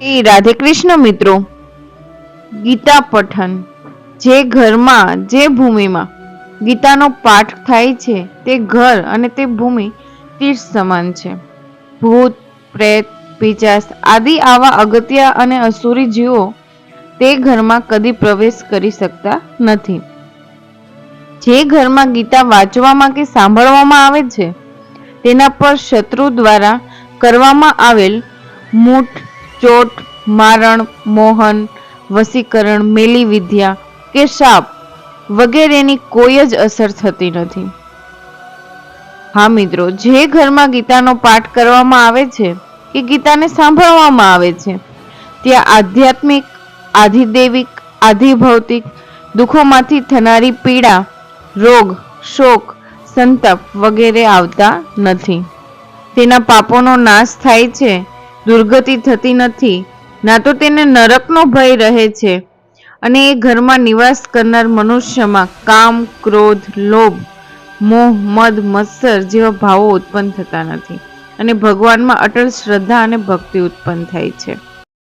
રાધે કૃષ્ણ મિત્રો, ગીતા પઠન. જે ઘરમાં જે ભૂમિમાં ગીતાનો પાઠ થાય છે તે ઘર અને તે ભૂમિ તીર્થ સમાન છે. ભૂત, પ્રેત, પિશાચ આદિ આવા અગત્ય અને અસુરી જીવો તે ઘરમાં કદી પ્રવેશ કરી શકતા નથી. જે ઘરમાં ગીતા વાંચવામાં કે સાંભળવામાં આવે છે તેના પર શત્રુ દ્વારા કરવામાં આવેલ મૂઠ, ચોટ, મારણ, મોહન, વશીકરણ, મેલી વિદ્યા કે શાપ વગેરેની કોઈ જ અસર થતી નથી. હા મિત્રો, જે ઘરમાં ગીતાનો પાઠ કરવામાં આવે છે કે ગીતાને સાંભળવામાં આવે છે ત્યાં આધ્યાત્મિક, આધિદૈવિક, આધિભૌતિક દુઃખોમાંથી થનારી પીડા, રોગ, શોક, સંતાપ વગેરે આવતા નથી. તેના પાપોનો નાશ થાય છે, દુર્ગતિ થતી નથી, ના તો તેને નરકનો ભય રહે છે અને એ ઘરમાં નિવાસ કરનાર મનુષ્યમાં કામ, ક્રોધ, લોભ, મોહ, મદ, મત્સર જેવા ભાવો ઉત્પન્ન થતા નથી અને ભગવાનમાં અટલ શ્રદ્ધા અને ભક્તિ ઉત્પન્ન થાય છે.